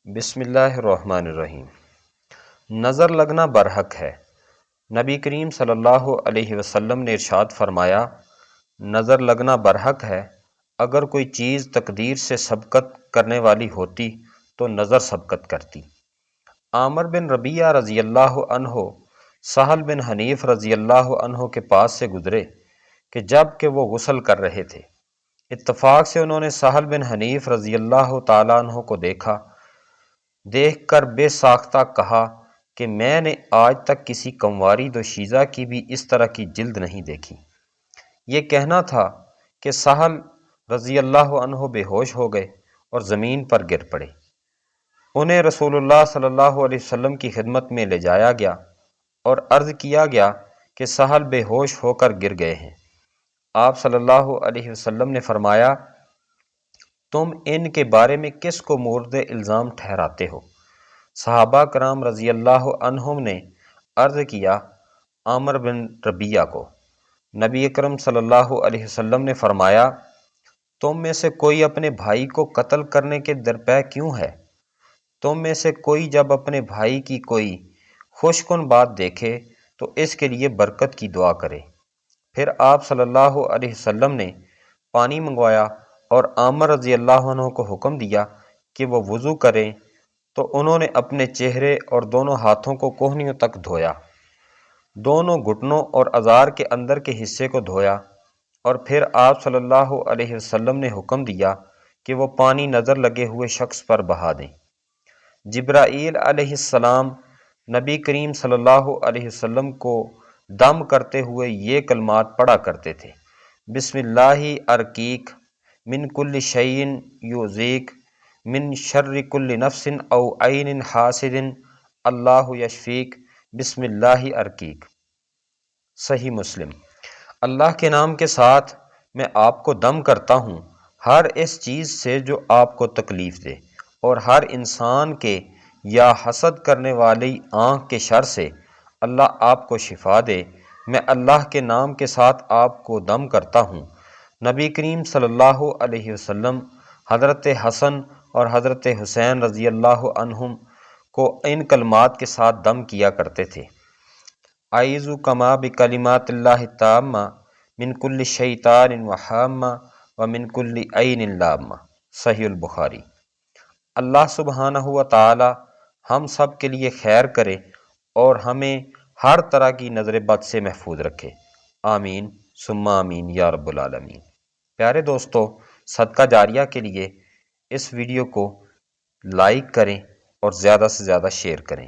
بسم اللہ الرحمن الرحیم۔ نظر لگنا برحق ہے۔ نبی کریم صلی اللہ علیہ وسلم نے ارشاد فرمایا، نظر لگنا برحق ہے۔ اگر کوئی چیز تقدیر سے سبقت کرنے والی ہوتی تو نظر سبقت کرتی۔ عامر بن ربیعہ رضی اللہ عنہ سہل بن حنیف رضی اللہ عنہ کے پاس سے گزرے کہ جب کہ وہ غسل کر رہے تھے۔ اتفاق سے انہوں نے سہل بن حنیف رضی اللہ تعالیٰ عنہ کو دیکھ کر بے ساختہ کہا کہ میں نے آج تک کسی کنواری دوشیزہ کی بھی اس طرح کی جلد نہیں دیکھی۔ یہ کہنا تھا کہ سہل رضی اللہ عنہ بے ہوش ہو گئے اور زمین پر گر پڑے۔ انہیں رسول اللہ صلی اللہ علیہ وسلم کی خدمت میں لے جایا گیا اور عرض کیا گیا کہ سہل بے ہوش ہو کر گر گئے ہیں۔ آپ صلی اللہ علیہ وسلم نے فرمایا، تم ان کے بارے میں کس کو مورد الزام ٹھہراتے ہو؟ صحابہ کرام رضی اللہ عنہم نے عرض کیا، عامر بن ربیعہ کو۔ نبی اکرم صلی اللہ علیہ وسلم نے فرمایا، تم میں سے کوئی اپنے بھائی کو قتل کرنے کے درپے کیوں ہے؟ تم میں سے کوئی جب اپنے بھائی کی کوئی خوش کن بات دیکھے تو اس کے لیے برکت کی دعا کرے۔ پھر آپ صلی اللہ علیہ وسلم نے پانی منگوایا اور عامر رضی اللہ عنہ کو حکم دیا کہ وہ وضو کریں، تو انہوں نے اپنے چہرے اور دونوں ہاتھوں کو کوہنیوں تک دھویا، دونوں گھٹنوں اور ازار کے اندر کے حصے کو دھویا، اور پھر آپ صلی اللہ علیہ وسلم نے حکم دیا کہ وہ پانی نظر لگے ہوئے شخص پر بہا دیں۔ جبرائیل علیہ السلام نبی کریم صلی اللہ علیہ وسلم کو دم کرتے ہوئے یہ کلمات پڑھا کرتے تھے، بسم اللہ ارقیک من کل شیء یؤذیک من شر کل نفس او عین حاسد اللہ یشفیک بسم اللہ ارقیک۔ صحیح مسلم۔ اللہ کے نام کے ساتھ میں آپ کو دم کرتا ہوں ہر اس چیز سے جو آپ کو تکلیف دے، اور ہر انسان کے یا حسد کرنے والی آنکھ کے شر سے اللہ آپ کو شفا دے۔ میں اللہ کے نام کے ساتھ آپ کو دم کرتا ہوں۔ نبی کریم صلی اللہ علیہ وسلم حضرت حسن اور حضرت حسین رضی اللہ عنہم کو ان کلمات کے ساتھ دم کیا کرتے تھے، اعوذ کما بکلمات اللہ التامہ من کل شیطان وہامہ ومن کل عین لامہ۔ صحیح البخاری۔ اللہ سبحانہ و تعالی ہم سب کے لیے خیر کرے اور ہمیں ہر طرح کی نظر بد سے محفوظ رکھے، آمین ثم آمین یا رب العالمین۔ پیارے دوستو، صدقہ جاریہ کے لیے اس ویڈیو کو لائک کریں اور زیادہ سے زیادہ شیئر کریں۔